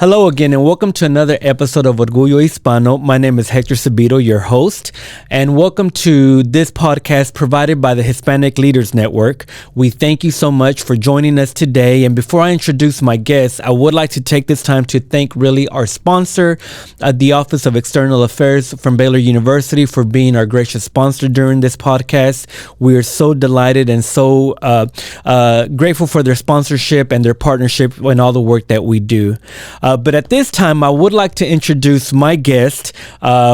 Hello again, and welcome to another episode of Orgullo Hispano. My name is Hector Sabito, your host, and welcome to this podcast provided by the Hispanic Leaders Network. We thank you so much for joining us today. And before I introduce my guests, I would like to take this time to thank really our sponsor, the Office of External Affairs from Baylor University, for being our gracious sponsor during this podcast. We are so delighted and so grateful for their sponsorship and their partnership and all the work that we do. But at this time, I would like to introduce my guest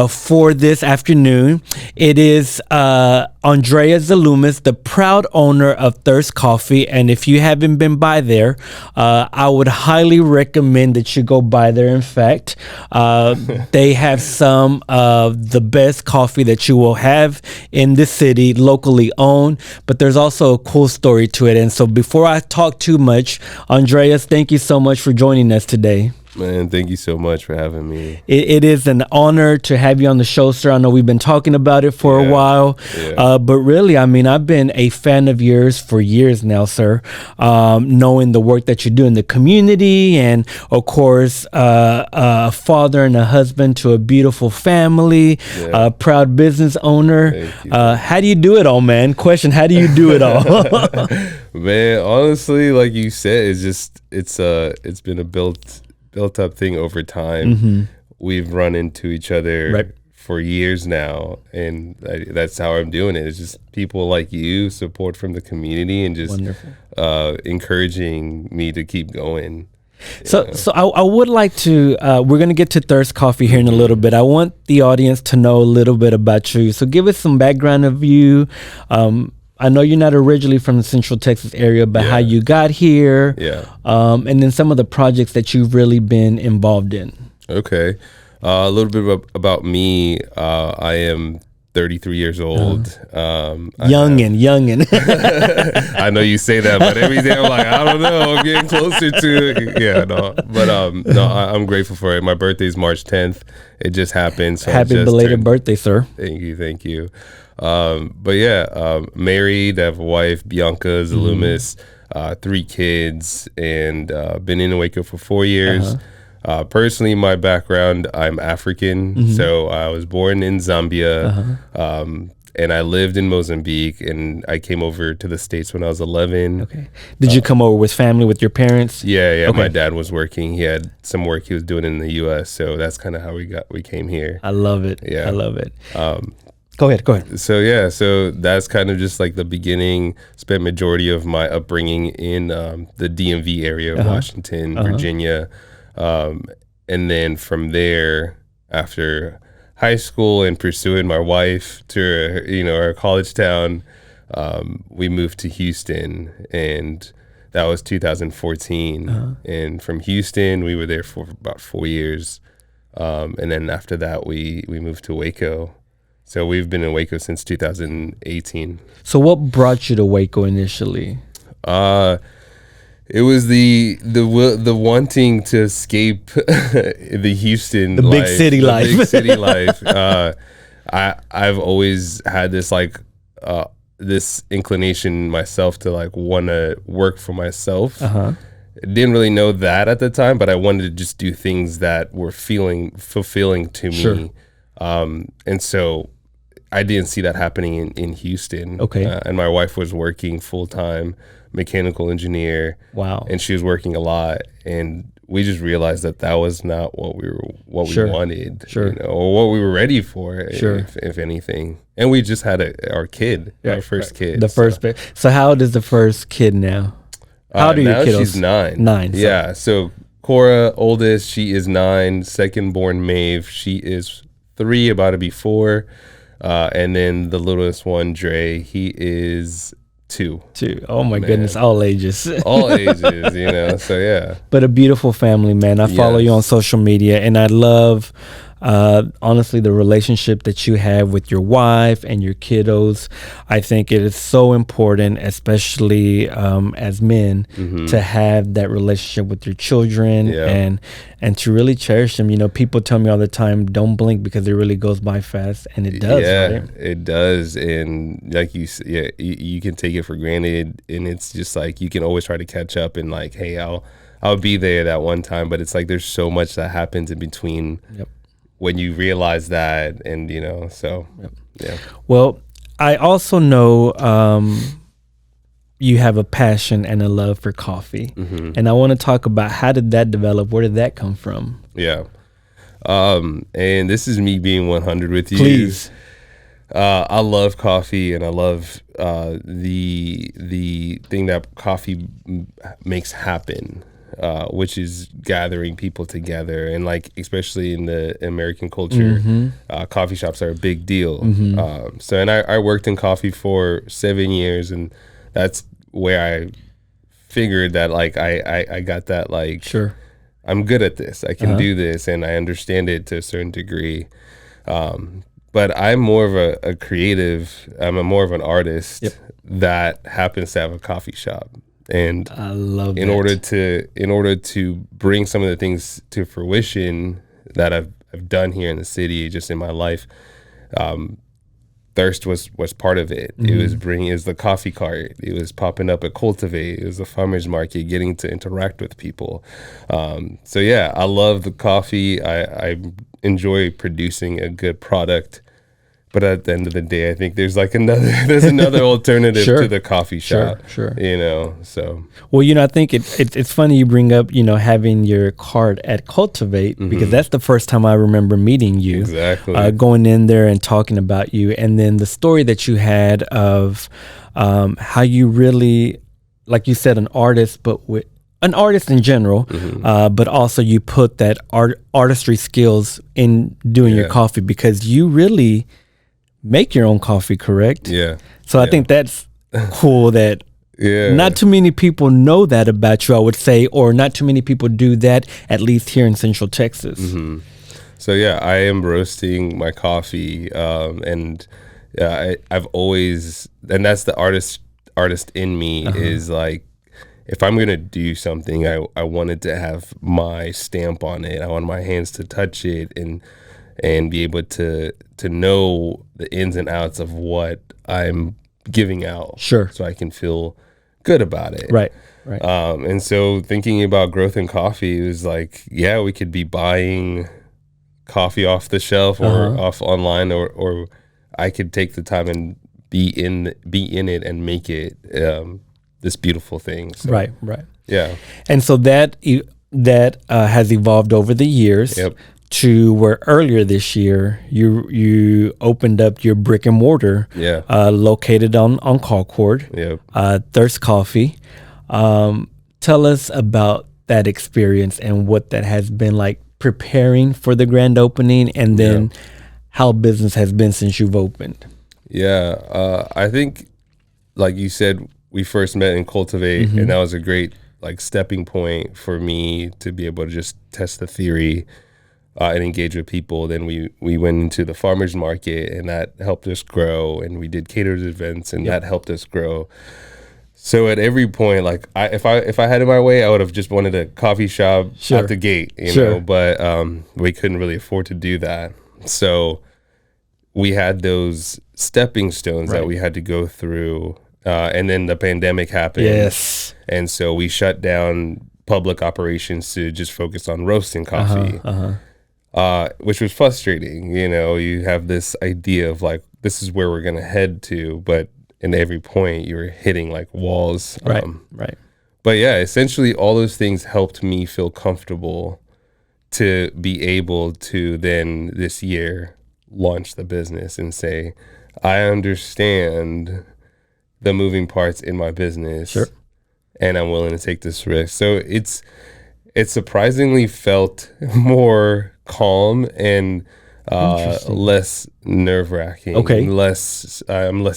for this afternoon. It is Andreas Zaloumis, the proud owner of Thrst Coffee. And if you haven't been by there, I would highly recommend that you go by there. In fact, they have some of the best coffee that you will have in the city, locally owned. But there's also a cool story to it. And so before I talk too much, Andreas, thank you so much for joining us today. Man, thank you so much for having me. It is an honor to have you on the show, sir. I know we've been talking about it for a while, but really, I mean, I've been a fan of yours for years now, sir, knowing the work that you do in the community and, of course, a father and a husband to a beautiful family, a proud business owner. How do you do it all, man? Question, how do you do it all? Man, honestly, like you said, it's been a built up thing over time. Mm-hmm. We've run into each other for years now, and that's how I'm doing it. It's just people like you, support from the community, and just encouraging me to keep going. So I would like to, we're going to get to Thrst Coffee here in a little bit. I want the audience to know a little bit about you. So give us some background of you. I know you're not originally from the Central Texas area, but how you got here, and then some of the projects that you've really been involved in. Okay. A little bit about me. I am 33 years old. Youngin'. I know you say that, but every day I'm like, I don't know, I'm getting closer to it. Yeah, no. But I'm grateful for it. My birthday is March 10th. It just happened. So Happy belated birthday, sir. Thank you. Married, I have a wife, Bianca Zaloumis, 3 kids, and been in Waco for 4 years. Personally, my background, I'm African, so I was born in Zambia, and I lived in Mozambique, and I came over to the States when I was 11. Okay. Did you come over with family, with your parents? Yeah. Okay. My dad was working. He had some work he was doing in the U.S., so that's kind of how we came here. I love it. Yeah. I love it. Go ahead. So that's kind of just like the beginning. Spent majority of my upbringing in the DMV area of Washington, Virginia. And then from there, after high school and pursuing my wife to, our college town, we moved to Houston, and that was 2014. And from Houston, we were there for about 4 years. And then after that, we moved to Waco. So we've been in Waco since 2018. So what brought you to Waco initially? It was the wanting to escape the Houston life, big city life. Big city life. I've always had this this inclination myself to want to work for myself. Didn't really know that at the time, but I wanted to just do things that were fulfilling to me. And so I didn't see that happening in Houston. Okay. And my wife was working full-time, mechanical engineer. Wow. And she was working a lot, and we just realized that was not what we wanted, or what we were ready for, if anything. And we just had our kid, our first kid. So how old is the first kid now? How old are your kiddos? She's 9. 9. So. Yeah. So Cora, oldest, she is 9. Second born Maeve, she is 3, about to be 4. And then the littlest one, Dre, he is 2. Oh my goodness, all ages. All ages, so yeah. But a beautiful family, man. I follow you on social media, and I love honestly, the relationship that you have with your wife and your kiddos, I think it is so important, especially as men, to have that relationship with your children and to really cherish them. You know, people tell me all the time, don't blink because it really goes by fast, and it does. Yeah, right? it does. And like you can take it for granted, and it's just like you can always try to catch up and like, hey, I'll be there that one time, but it's like there's so much that happens in between when you realize that, and you know, so yeah. Well, I also know you have a passion and a love for coffee, and I want to talk about how did that develop? Where did that come from? Yeah. And this is me being 100 with you. Please. I love coffee, and I love the thing that coffee makes happen, which is gathering people together, and like especially in the American culture, coffee shops are a big deal. So, and I worked in coffee for 7 years, and that's where I figured that like I got that like I'm good at this. I can do this, and I understand it to a certain degree. But I'm more of a creative. I'm more of an artist that happens to have a coffee shop. And I love in order to bring some of the things to fruition that I've done here in the city, just in my life, Thrst was part of it. It was the coffee cart. It was popping up at Cultivate. It was the farmers market, getting to interact with people. So yeah, I love the coffee. I enjoy producing a good product. But at the end of the day, I think there's another alternative to the coffee shop. Sure. You know, so. Well, you know, I think it's funny you bring up, you know, having your cart at Cultivate, because that's the first time I remember meeting you. Exactly. Going in there and talking about you. And then the story that you had of how you really, like you said, an artist, but with an artist in general, but also you put that artistry skills in doing your coffee, because you really make your own coffee, correct? Yeah. So I think that's cool that not too many people know that about you, I would say, or not too many people do that, at least here in Central Texas. So yeah, I am roasting my coffee, and I've always, and that's the artist in me, is like, if I'm gonna do something, I wanted to have my stamp on it. I want my hands to touch it and be able to know the ins and outs of what I'm giving out. Sure. So I can feel good about it. Right. And so thinking about growth in coffee, it was like, yeah, we could be buying coffee off the shelf or off online, or I could take the time and be in it and make it this beautiful thing. So, Right. Yeah. And so that has evolved over the years. To where earlier this year you opened up your brick and mortar, located on Concord, Thrst Coffee. Tell us about that experience and what that has been like preparing for the grand opening, and then how business has been since you've opened. I think, like you said, we first met in Cultivate, and that was a great like stepping point for me to be able to just test the theory and engage with people. Then we went into the farmers market, and that helped us grow, and we did catered events, and that helped us grow. So at every point, like if I had it my way, I would have just wanted a coffee shop out the gate, you know, but we couldn't really afford to do that. So we had those stepping stones that we had to go through, and then the pandemic happened. And so we shut down public operations to just focus on roasting coffee. Which was frustrating. You know, you have this idea of like, this is where we're going to head to, but in every point you're hitting like walls. Right. But yeah, essentially all those things helped me feel comfortable to be able to then this year launch the business and say, I understand the moving parts in my business, and I'm willing to take this risk. So it surprisingly felt more calm and less nerve-wracking. I'm less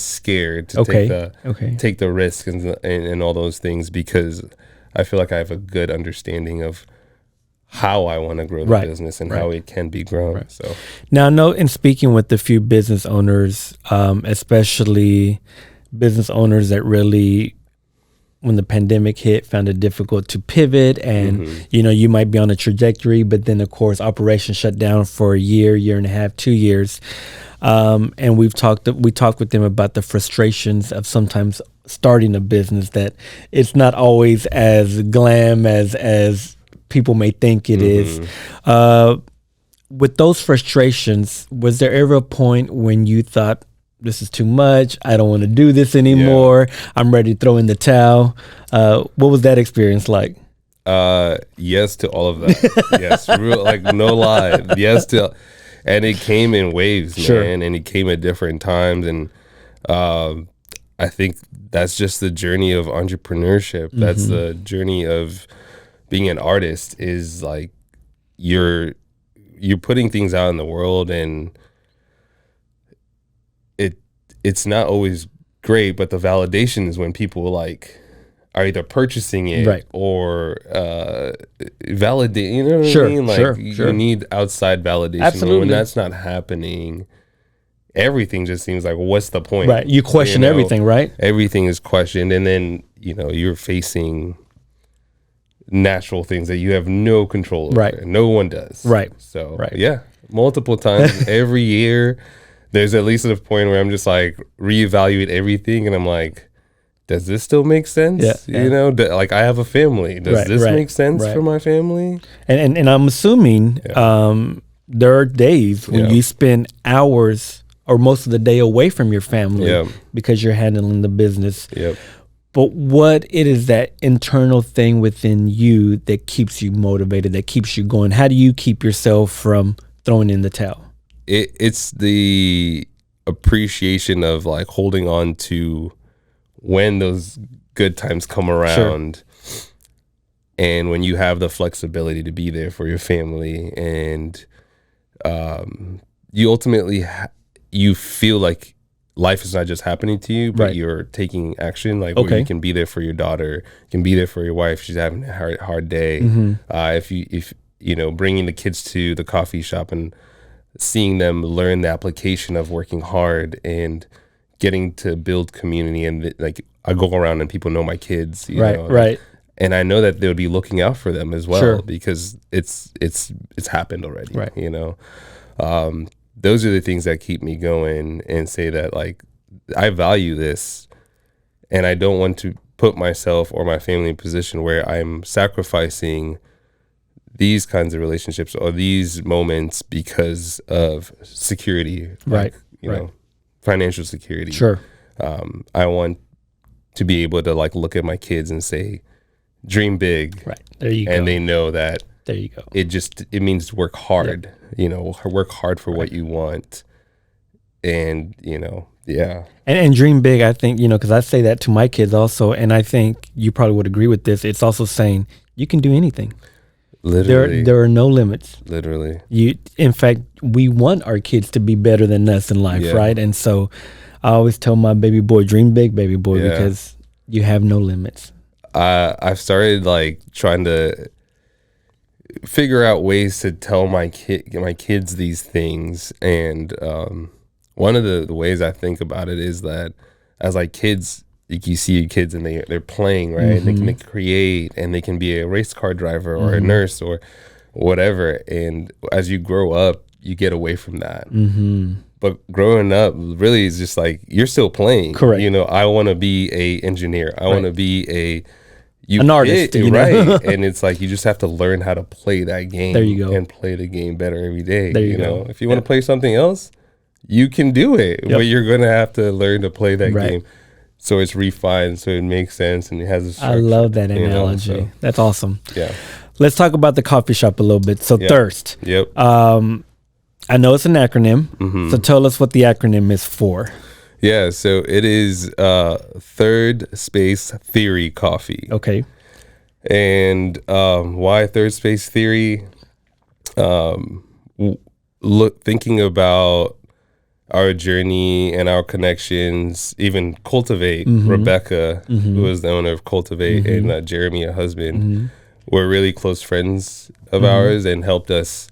scared to take the risk and all those things, because I feel like I have a good understanding of how I want to grow the business and how it can be grown. So now, I know in speaking with a few business owners, especially business owners that really, when the pandemic hit, found it difficult to pivot, and you might be on a trajectory, but then of course operations shut down for a year and a half, 2 years, and we talked with them about the frustrations of sometimes starting a business, that it's not always as glam as people may think it is. With those frustrations, was there ever a point when you thought, this is too much, I don't want to do this anymore, I'm ready to throw in the towel? What was that experience like? Yes to all of that. Yes, like no lie. Yes to, and it came in waves, man, and it came at different times, and I think that's just the journey of entrepreneurship. That's the journey of being an artist, is like you're putting things out in the world, and it's not always great, but the validation is when people like are either purchasing it or validate, you know what I mean? Like you need outside validation. Absolutely. When that's not happening, everything just seems like, what's the point? Right. You question everything, right? Everything is questioned, and then you're facing natural things that you have no control over. Right. No one does. Right. So multiple times every year, there's at least at a point where I'm just like reevaluate everything, and I'm like, does this still make sense? Like I have a family. Does this make sense for my family? And I'm assuming there are days when you spend hours or most of the day away from your family because you're handling the business. But what it is, that internal thing within you that keeps you motivated, that keeps you going? How do you keep yourself from throwing in the towel? It's the appreciation of like holding on to when those good times come around, and when you have the flexibility to be there for your family, and you ultimately you feel like life is not just happening to you, but you're taking action. Like where you can be there for your daughter, you can be there for your wife. She's having a hard day. If bringing the kids to the coffee shop and seeing them learn the application of working hard and getting to build community, and like I go around and people know my kids, you know, and I know that they'll be looking out for them as well, because it's happened already, those are the things that keep me going, and say that like I value this, and I don't want to put myself or my family in a position where I'm sacrificing these kinds of relationships or these moments because of security, financial security. I want to be able to like look at my kids and say, dream big. There you go. And they know that. There you go. It means work hard, work hard for what you want. And, And dream big, I think, because I say that to my kids also. And I think you probably would agree with this. It's also saying you can do anything. Literally. There are no limits. Literally. In fact, we want our kids to be better than us in life, right? And so I always tell my baby boy, dream big, baby boy, because you have no limits. I've started like trying to figure out ways to tell my kids these things, and one of the ways I think about it is that as like kids, like you see kids and they're playing, right? And they can create, and they can be a race car driver or a nurse or whatever. And as you grow up, you get away from that. But growing up really is just like you're still playing. Correct. I want to be a engineer. I want to be an artist, right? And it's like you just have to learn how to play that game. There you go. And play the game better every day. There you go. If you want to play something else, you can do it, but you're going to have to learn to play that game. So it's refined, so it makes sense, and it has a structure. I love that analogy. That's awesome. Yeah. Let's talk about the coffee shop a little bit. So Thrst. I know it's an acronym. So tell us what the acronym is for. Yeah, so it is Third Space Theory Coffee. Okay. And why Third Space Theory? Thinking about our journey and our connections, even Cultivate, Rebecca, who is the owner of Cultivate, and Jeremy, a husband, were really close friends of ours and helped us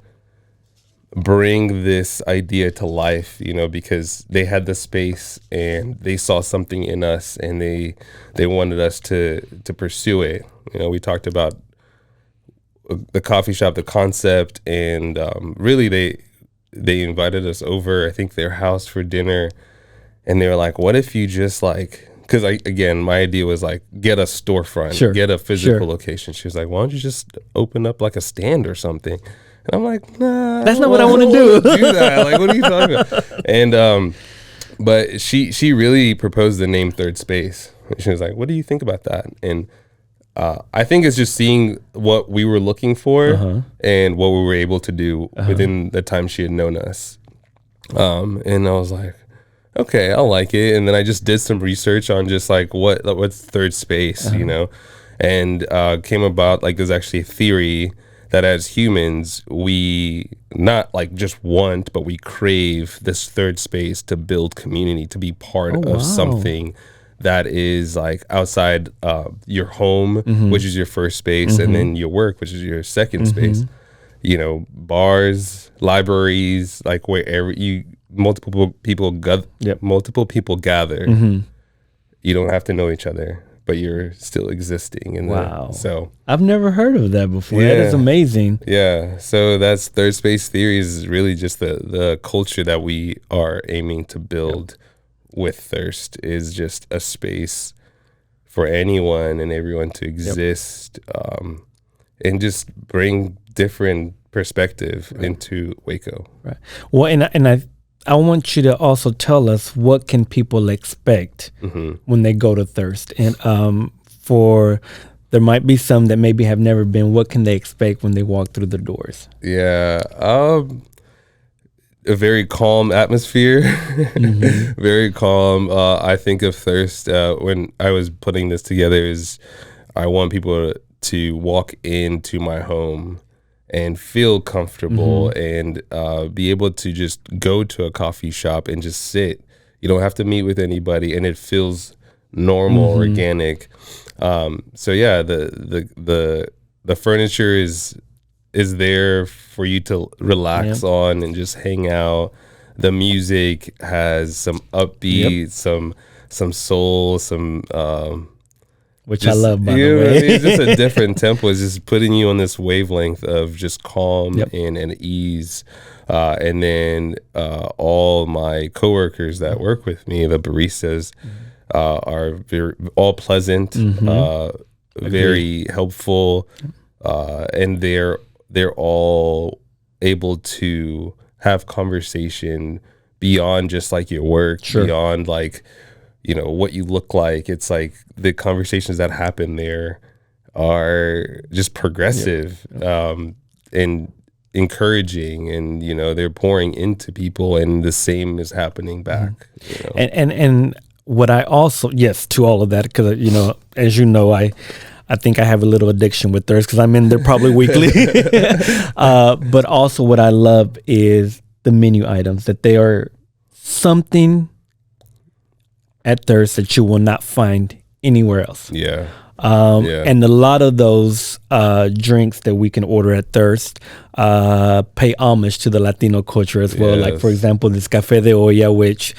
bring this idea to life, you know, because they had the space and they saw something in us and they wanted us to pursue it. You know, we talked about the coffee shop, the concept, and really they invited us over, I think, their house for dinner, and they were like, what if you just like, because again, my idea was like, get a storefront, get a physical location. She was like, why don't you just open up like a stand or something? And I'm like, nah, that's not what I want to do. Do that. Like, what are you talking about? And but she really proposed the name Third Space. She was like, what do you think about that? And I think it's just seeing what we were looking for and what we were able to do within the time she had known us. And I was like, okay, I like it. And then I just did some research on just like what's Third Space, you know, and came about like there's actually a theory that as humans, we not like just want, but we crave this third space to build community, to be part of something that is like outside your home, which is your first space, and then your work, which is your second space. You know, bars, libraries, like wherever multiple people gather. You don't have to know each other, but you're still existing. And so I've never heard of that before. That is amazing. Yeah. So that's Third Space Theories is really just the culture that we are aiming to build with Thirst, is just a space for anyone and everyone to exist, and just bring different perspective into Waco. Right. Well, and I want you to also tell us, what can people expect when they go to Thirst? And there might be some that maybe have never been. What can they expect when they walk through the doors? Yeah, a very calm atmosphere, very calm. I think of Thirst when I was putting this together is I want people to walk into my home and feel comfortable and be able to just go to a coffee shop and just sit. You don't have to meet with anybody, and it feels normal, organic. So yeah, the furniture is there for you to relax on and just hang out. The music has some upbeat, some soul, some which I love, by the way. It's just a different tempo. It's just putting you on this wavelength of just calm and ease. And then all my coworkers that work with me, the baristas, are all pleasant, very helpful, and they're all able to have conversation beyond just like your work, beyond like, you know, what you look like. It's like the conversations that happen there are just progressive and encouraging, and you know, they're pouring into people, and the same is happening back. You know? And what I also, to all of that, because you know, as you know, I think I have a little addiction with Thirst because I'm in there probably weekly. But also what I love is the menu items, that they are something at Thirst that you will not find anywhere else. And a lot of those drinks that we can order at Thirst pay homage to the Latino culture as well. Like, for example, this Café de Olla, which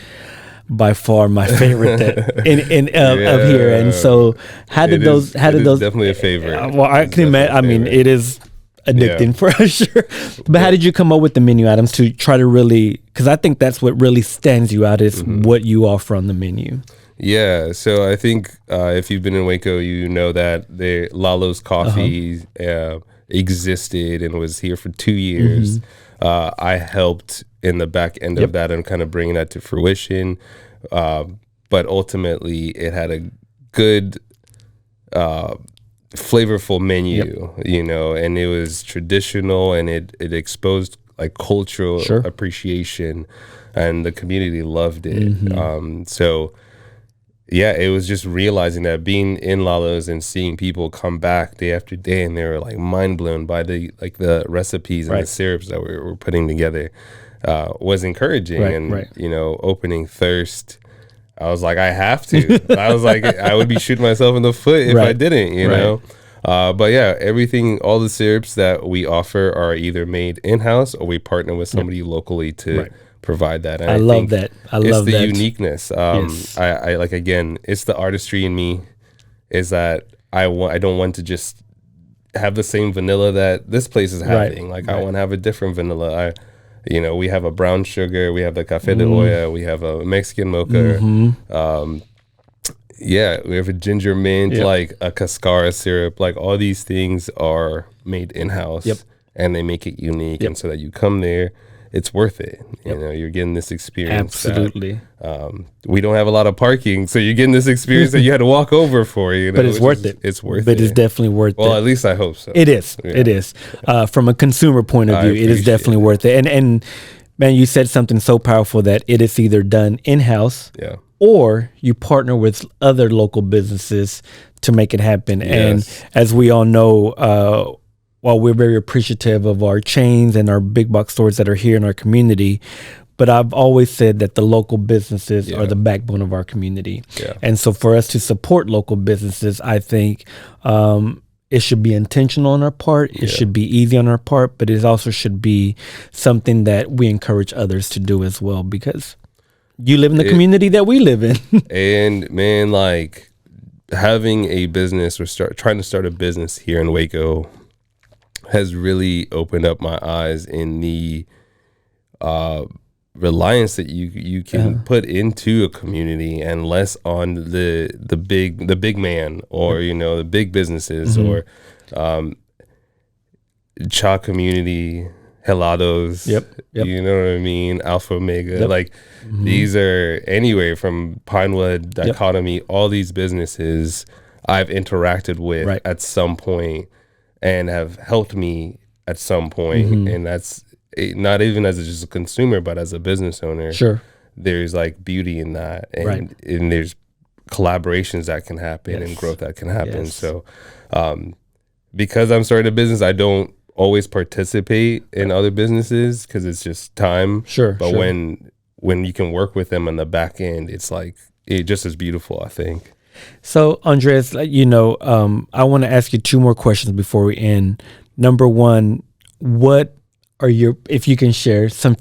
by far my favorite of here. And so how did those definitely a favorite. Well, I can imagine. I mean, it is addicting for sure. But how did you come up with the menu items to try to really, because I think that's what really stands you out, is what you offer on the menu. Yeah, so I think if you've been in Waco, you know that Lalo's Coffee existed and was here for 2 years. I helped in the back end of that and kind of bringing that to fruition. But ultimately, it had a good, flavorful menu, you know, and it was traditional, and it exposed like cultural appreciation, and the community loved it. So yeah, it was just realizing that, being in Lalo's and seeing people come back day after day, and they were like mind blown by the recipes and the syrups that we were putting together, was encouraging. You know, opening Thirst, I was like, I have to. I was like, I would be shooting myself in the foot if I didn't, you know. But yeah, all the syrups that we offer are either made in-house or we partner with somebody locally to provide that. And I love that. It's the uniqueness. Yes. I like, again, it's the artistry in me, is that I don't want to just have the same vanilla that this place is having. I want to have a different vanilla. We have a brown sugar, we have the café de olla, we have a Mexican mocha. We have a ginger mint, like a cascara syrup. Like, all these things are made in-house, and they make it unique. And so that you come there, it's worth it. You're getting this experience. Absolutely. We don't have a lot of parking, so you're getting this experience that you had to walk over for. But it's worth it. It's worth it. But it's definitely worth it. Well, at least I hope so. It is. Yeah. It is. From a consumer point of view, it is definitely worth it. And man, you said something so powerful that it is either done in-house. Yeah. Or you partner with other local businesses to make it happen. Yes. And as we all know, while we're very appreciative of our chains and our big box stores that are here in our community, but I've always said that the local businesses are the backbone of our community. Yeah. And so for us to support local businesses, I think it should be intentional on our part. It should be easy on our part, but it also should be something that we encourage others to do as well, because you live in the community that we live in. And man, like, having a business or trying to start a business here in Waco has really opened up my eyes in the reliance that you can put into a community, and less on the big man, or the big businesses, or cha community, helados. Yep. You know what I mean? Alpha Omega. Like, these are anywhere from Pinewood, Dichotomy, all these businesses I've interacted with at some point and have helped me at some point. And that's not even as just a consumer, but as a business owner. Sure. There's like beauty in that, and there's collaborations that can happen and growth that can happen. So because I'm starting a business, I don't always participate in other businesses because it's just time. Sure. But when you can work with them on the back end, it's like, it just is beautiful, I think. So, Andreas, I want to ask you two more questions before we end. Number one, what are if you can share some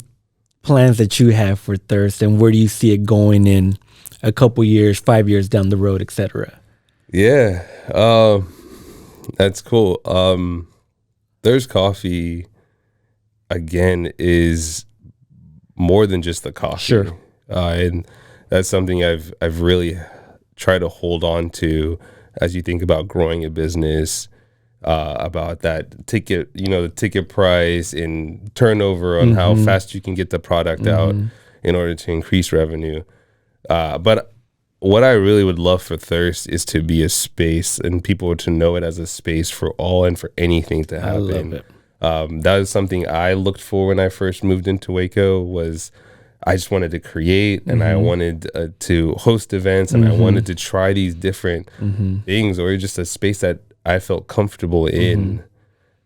plans that you have for Thrst, and where do you see it going in a couple years, 5 years down the road, et cetera? Yeah, that's cool. Thrst Coffee, again, is more than just the coffee. Sure. And that's something I've really tried to hold on to as you think about growing a business, about that ticket, the ticket price and turnover on how fast you can get the product out in order to increase revenue. But what I really would love for Thrst is to be a space, and people to know it as a space for all and for anything to happen. I love it. That was something I looked for when I first moved into Waco. Was I just wanted to create, and I wanted to host events, and I wanted to try these different things, or just a space that I felt comfortable in.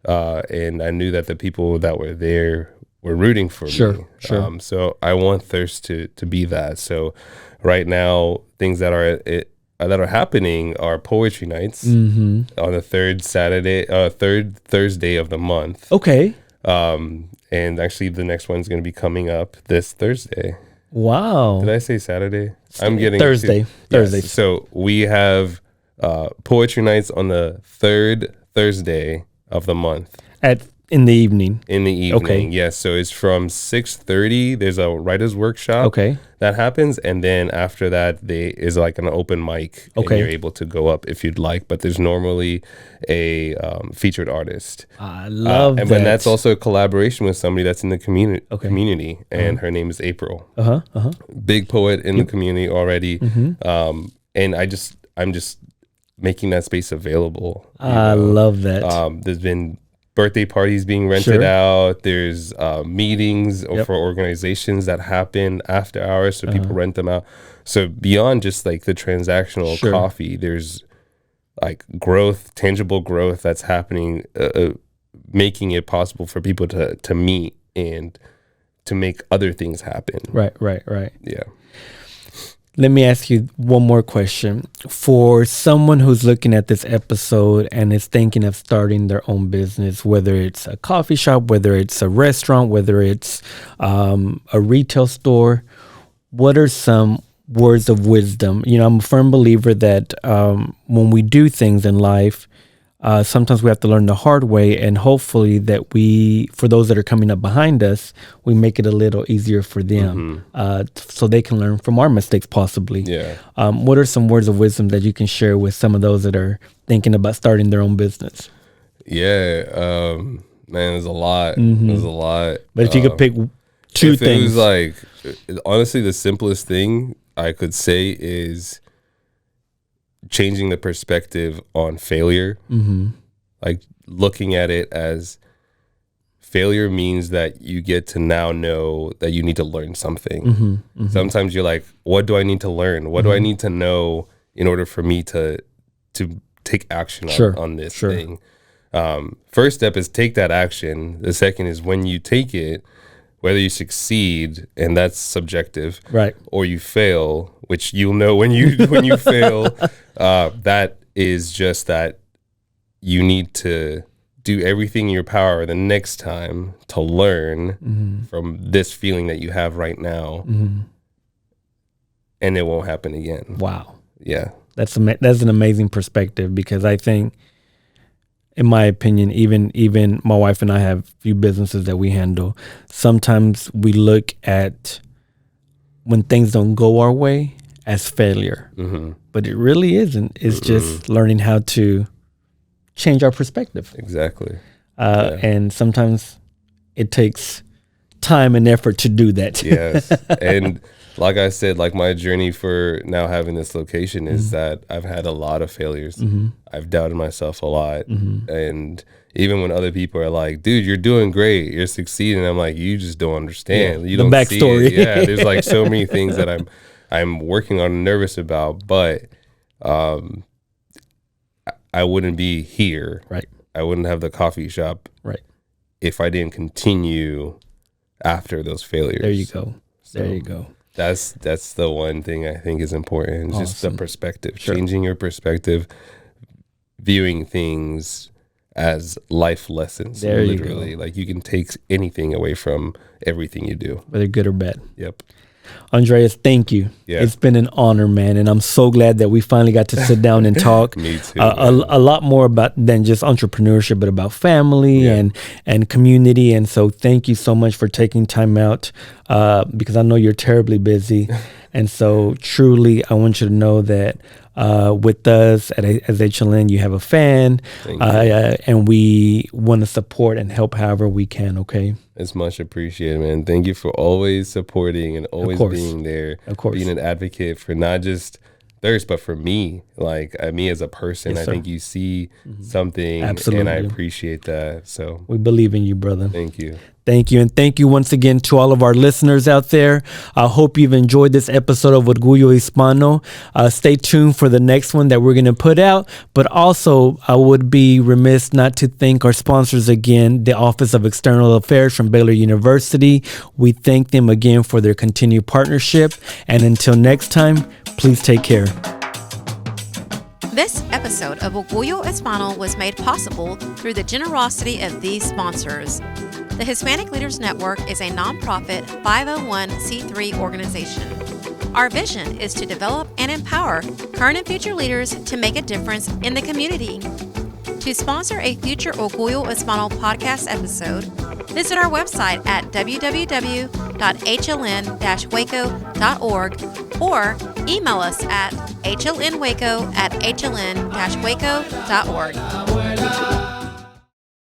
And I knew that the people that were there were rooting for me. Sure. So I want Thrst to be that. So right now, things that are happening are poetry nights on the third Thursday of the month. Okay. And actually, the next one's going to be coming up this Thursday. Wow. Did I say Saturday? I'm getting Thursday. Thursday. Yes. So we have poetry nights on the third Thursday of the month. In the evening. In the evening, okay. Yes. So it's from 6:30. There's a writer's workshop that happens. And then after that, is like an open mic. And you're able to go up if you'd like. But there's normally a featured artist. I love that. And that's also a collaboration with somebody that's in the community. And her name is April. Big poet in the community already. And I'm just making that space available. I love that. There's been birthday parties being rented out. There's meetings for organizations that happen after hours, so people rent them out. So beyond just like the transactional coffee, there's like growth, tangible growth that's happening, making it possible for people to meet and to make other things happen. Right. Yeah. Let me ask you one more question. For someone who's looking at this episode and is thinking of starting their own business, whether it's a coffee shop, whether it's a restaurant, whether it's a retail store, what are some words of wisdom? I'm a firm believer that when we do things in life, sometimes we have to learn the hard way, and hopefully that for those that are coming up behind us, we make it a little easier for them, so they can learn from our mistakes possibly. Yeah. What are some words of wisdom that you can share with some of those that are thinking about starting their own business? Yeah. Man, there's a lot. There's a lot. But if you could pick two things. It was like, honestly, the simplest thing I could say is changing the perspective on failure. Like looking at it as failure means that you get to now know that you need to learn something. Sometimes you're like, what do I need to learn? What do I need to know in order for me to take action on this thing? First step is take that action. The second is when you take it, whether you succeed, and that's subjective, right, or you fail, which you'll know when you fail, that is just that you need to do everything in your power the next time to learn from this feeling that you have right now, and it won't happen again. Wow. Yeah. That's an amazing perspective, because I think, in my opinion, even my wife and I have a few businesses that we handle. Sometimes we look at when things don't go our way as failure, but it really isn't. It's just learning how to change our perspective. Exactly. And sometimes it takes time and effort to do that. Yes. And like I said, like my journey for now having this location is that I've had a lot of failures. I've doubted myself a lot. And even when other people are like, dude, you're doing great, you're succeeding, I'm like, you just don't understand. You don't see it. Yeah, there's like so many things that I'm working on and nervous about, but I wouldn't be here. Right. I wouldn't have the coffee shop. Right. If I didn't continue after those failures. There you go. There you go. That's the one thing I think is important. It's just the perspective, changing your perspective, viewing things as life lessons. There literally. you go. Like you can take anything away from everything you do, whether good or bad. Yep. Andreas, thank you. Yeah. It's been an honor, man. And I'm so glad that we finally got to sit down and talk. Me too. A lot more than just entrepreneurship, but about family and community. And so thank you so much for taking time out, because I know you're terribly busy. And so truly, I want you to know that with us as HLN, you have a fan, and we want to support and help however we can. Okay. It's much appreciated, man. Thank you for always supporting and always being there. Of course. Being an advocate for not just Thrst, but for me, like me as a person. Yes, I think you see something, Absolutely. and I appreciate that. So we believe in you, brother. Thank you. Thank you. And thank you once again to all of our listeners out there. I hope you've enjoyed this episode of Orgullo Hispano. Stay tuned for the next one that we're going to put out. But also, I would be remiss not to thank our sponsors again, the Office of External Affairs from Baylor University. We thank them again for their continued partnership. And until next time, please take care. This episode of Orgullo Hispano was made possible through the generosity of these sponsors. The Hispanic Leaders Network is a nonprofit 501c3 organization. Our vision is to develop and empower current and future leaders to make a difference in the community. To sponsor a future Orgullo Hispano podcast episode, visit our website at www.hln-waco.org or email us at hlnwaco@hln-waco.org.